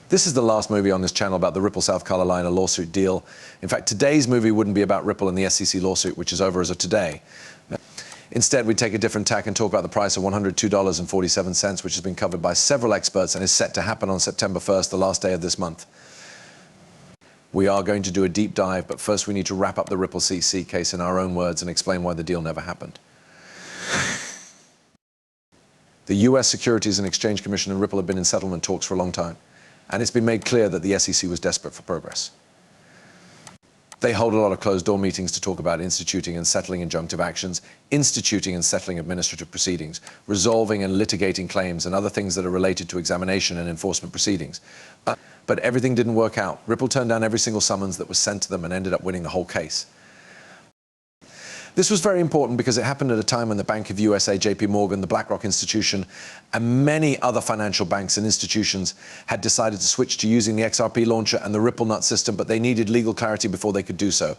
This is the last movie on this channel about the Ripple South Carolina lawsuit deal. In fact, today's movie wouldn't be about Ripple and the SEC lawsuit, which is over as of today. Instead, we take a different tack and talk about the price of $102.47, which has been covered by several experts and is set to happen on September 1st, the last day of this month. We are going to do a deep dive, but first we need to wrap up the Ripple CC case in our own words and explain why the deal never happened. The US Securities and Exchange Commission and Ripple have been in settlement talks for a long time, and it's been made clear that the SEC was desperate for progress. They hold a lot of closed-door meetings to talk about instituting and settling injunctive actions, instituting and settling administrative proceedings, resolving and litigating claims, and other things that are related to examination and enforcement proceedings. But everything didn't work out. Ripple turned down every single summons that was sent to them and ended up winning the whole case. This was very important because it happened at a time when the Bank of USA, JP Morgan, the BlackRock Institution, and many other financial banks and institutions had decided to switch to using the XRP launcher and the Ripple Nut system, but they needed legal clarity before they could do so.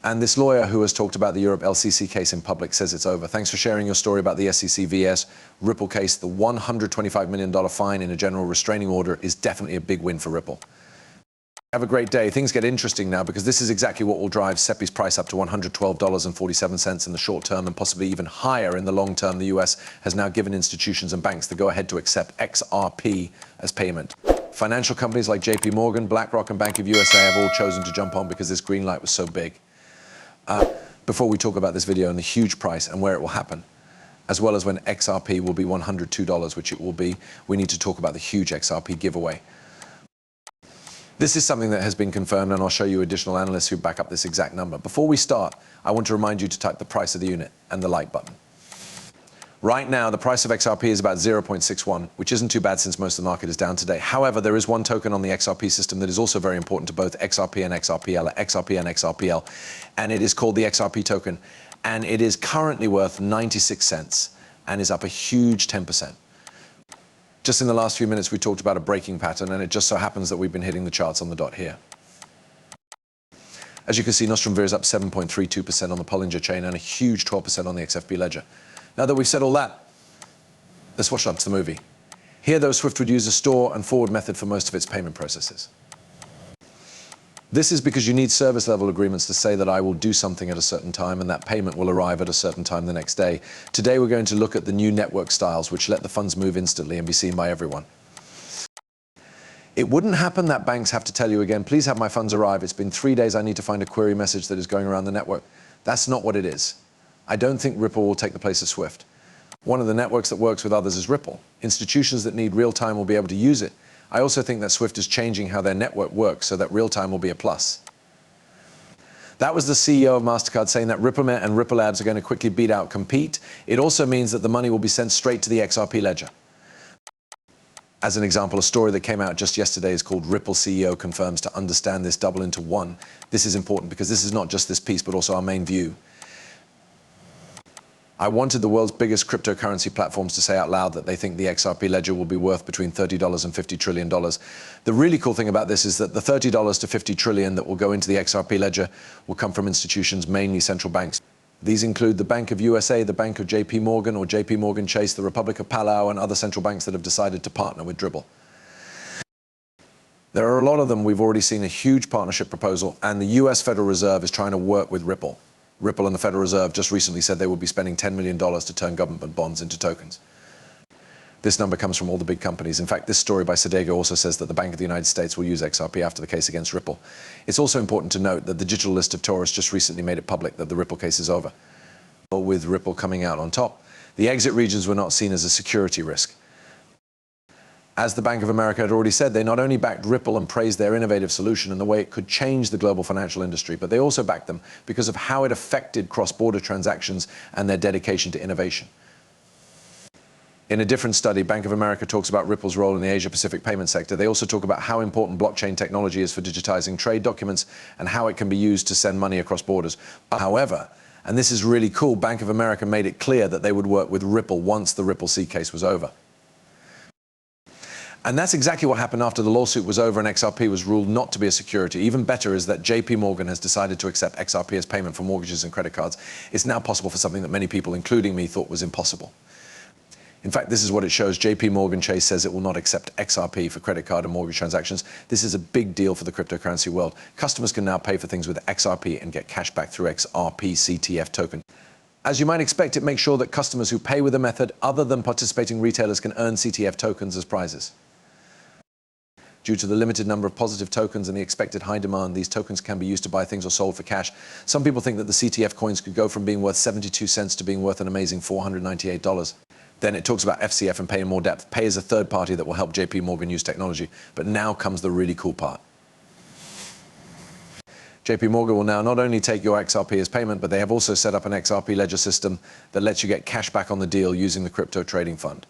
And this lawyer who has talked about the Europe LCC case in public says it's over. Thanks for sharing your story about the SEC vs. Ripple case. The $125 million fine in a general restraining order is definitely a big win for Ripple. Have a great day. Things get interesting now because this is exactly what will drive SEPI's price up to $112.47 in the short term and possibly even higher in the long term. The US has now given institutions and banks the go-ahead to accept XRP as payment. Financial companies like JP Morgan, BlackRock, and Bank of USA have all chosen to jump on because this green light was so big. Before we talk about this video and the huge price and where it will happen, as well as when XRP will be $102, which it will be, we need to talk about the huge XRP giveaway. This is something that has been confirmed, and I'll show you additional analysts who back up this exact number. Before we start, I want to remind you to type the price of the unit and the like button. Right now, the price of XRP is about 0.61, which isn't too bad since most of the market is down today. However, there is one token on the XRP system that is also very important to both XRP and XRPL, XRP and XRPL, and it is called the XRP token, and it is currently worth 96 cents and is up a huge 10%. Just in the last few minutes, we talked about a breaking pattern, and it just so happens that we've been hitting the charts on the dot here. As you can see, Nostrum Vir is up 7.32% on the Bollinger Chain and a huge 12% on the XFP ledger. Now that we've said all that, let's watch up to the movie. Here, though, Swift would use a store and forward method for most of its payment processes. This is because you need service level agreements to say that I will do something at a certain time and that payment will arrive at a certain time the next day. Today we're going to look at the new network styles which let the funds move instantly and be seen by everyone. It wouldn't happen that banks have to tell you again, please have my funds arrive. It's been 3 days, I need to find a query message that is going around the network. That's not what it is. I don't think Ripple will take the place of Swift. One of the networks that works with others is Ripple. Institutions that need real time will be able to use it. I also think that Swift is changing how their network works so that real-time will be a plus. That was the CEO of MasterCard saying that Ripplemet and Ripple Labs are going to quickly beat out Compete. It also means that the money will be sent straight to the XRP ledger. As an example, a story that came out just yesterday is called Ripple CEO confirms to understand this double into one. This is important because this is not just this piece, but also our main view. I wanted the world's biggest cryptocurrency platforms to say out loud that they think the XRP ledger will be worth between $30 and $50 trillion. The really cool thing about this is that the $30 to $50 trillion that will go into the XRP ledger will come from institutions, mainly central banks. These include the Bank of USA, the Bank of JP Morgan or JP Morgan Chase, the Republic of Palau, and other central banks that have decided to partner with Dribble. There are a lot of them. We've already seen a huge partnership proposal, and the US Federal Reserve is trying to work with Ripple. Ripple and the Federal Reserve just recently said they would be spending $10 million to turn government bonds into tokens. This number comes from all the big companies. In fact, this story by Sadego also says that the Bank of the United States will use XRP after the case against Ripple. It's also important to note that the digital list of Taurus just recently made it public that the Ripple case is over, with Ripple coming out on top. The exit regions were not seen as a security risk. As the Bank of America had already said, they not only backed Ripple and praised their innovative solution and the way it could change the global financial industry, but they also backed them because of how it affected cross-border transactions and their dedication to innovation. In a different study, Bank of America talks about Ripple's role in the Asia-Pacific payment sector. They also talk about how important blockchain technology is for digitizing trade documents and how it can be used to send money across borders. However, and this is really cool, Bank of America made it clear that they would work with Ripple once the Ripple C case was over. And that's exactly what happened after the lawsuit was over and XRP was ruled not to be a security. Even better is that JP Morgan has decided to accept XRP as payment for mortgages and credit cards. It's now possible for something that many people, including me, thought was impossible. In fact, this is what it shows. JP Morgan Chase says it will not accept XRP for credit card and mortgage transactions. This is a big deal for the cryptocurrency world. Customers can now pay for things with XRP and get cash back through XRP CTF token. As you might expect, it makes sure that customers who pay with a method other than participating retailers can earn CTF tokens as prizes. Due to the limited number of positive tokens and the expected high demand, these tokens can be used to buy things or sold for cash. Some people think that the CTF coins could go from being worth 72 cents to being worth an amazing $498. Then it talks about FCF and Pay in more depth. Pay is a third party that will help JP Morgan use technology. But now comes the really cool part. JP Morgan will now not only take your XRP as payment, but they have also set up an XRP ledger system that lets you get cash back on the deal using the crypto trading fund.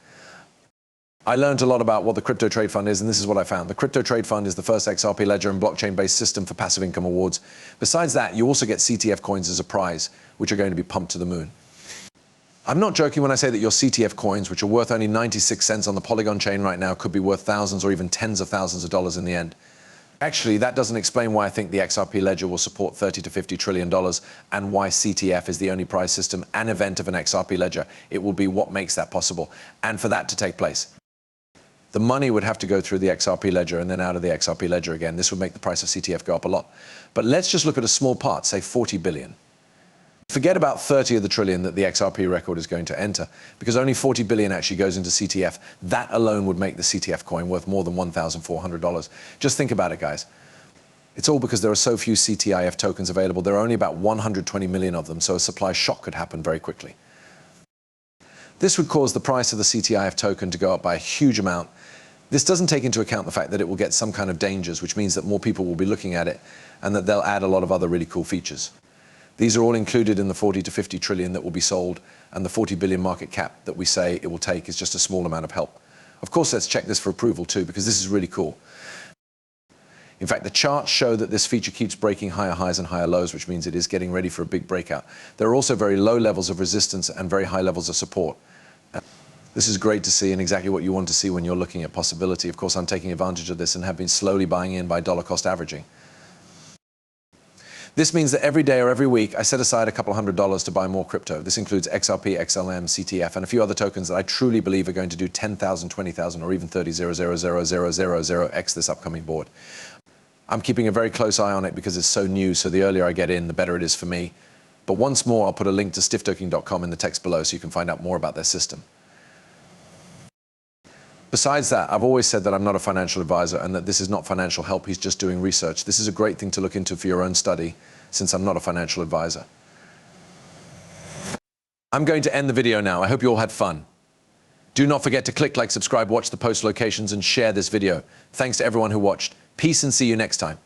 I learned a lot about what the crypto trade fund is, and this is what I found. The crypto trade fund is the first XRP ledger and blockchain-based system for passive income awards. Besides that, you also get CTF coins as a prize, which are going to be pumped to the moon. I'm not joking when I say that your CTF coins, which are worth only 96 cents on the Polygon chain right now, could be worth thousands or even tens of thousands of dollars in the end. Actually, that doesn't explain why I think the XRP ledger will support $30 to $50 trillion and why CTF is the only prize system and event of an XRP ledger. It will be what makes that possible. And for that to take place, the money would have to go through the XRP ledger and then out of the XRP ledger again. This would make the price of CTF go up a lot. But let's just look at a small part, say 40 billion. Forget about 30 of the trillion that the XRP record is going to enter, because only 40 billion actually goes into CTF. That alone would make the CTF coin worth more than $1,400. Just think about it, guys. It's all because there are so few CTIF tokens available. There are only about 120 million of them, so a supply shock could happen very quickly. This would cause the price of the CTIF token to go up by a huge amount. This doesn't take into account the fact that it will get some kind of dangers, which means that more people will be looking at it and that they'll add a lot of other really cool features. These are all included in the 40 to 50 trillion that will be sold, and the 40 billion market cap that we say it will take is just a small amount of help. Of course, let's check this for approval too, because this is really cool. In fact, the charts show that this feature keeps breaking higher highs and higher lows, which means it is getting ready for a big breakout. There are also very low levels of resistance and very high levels of support. This is great to see and exactly what you want to see when you're looking at possibility. Of course, I'm taking advantage of this and have been slowly buying in by dollar cost averaging. This means that every day or every week, I set aside a couple $100 to buy more crypto. This includes XRP, XLM, CTF, and a few other tokens that I truly believe are going to do 10,000, 20,000, or even 30,000,000,000x this upcoming board. I'm keeping a very close eye on it because it's so new, so the earlier I get in, the better it is for me. But once more, I'll put a link to stifftoking.com in the text below so you can find out more about their system. Besides that, I've always said that I'm not a financial advisor and that this is not financial help, he's just doing research. This is a great thing to look into for your own study, since I'm not a financial advisor. I'm going to end the video now. I hope you all had fun. Do not forget to click like, subscribe, watch the post locations, and share this video. Thanks to everyone who watched. Peace and see you next time.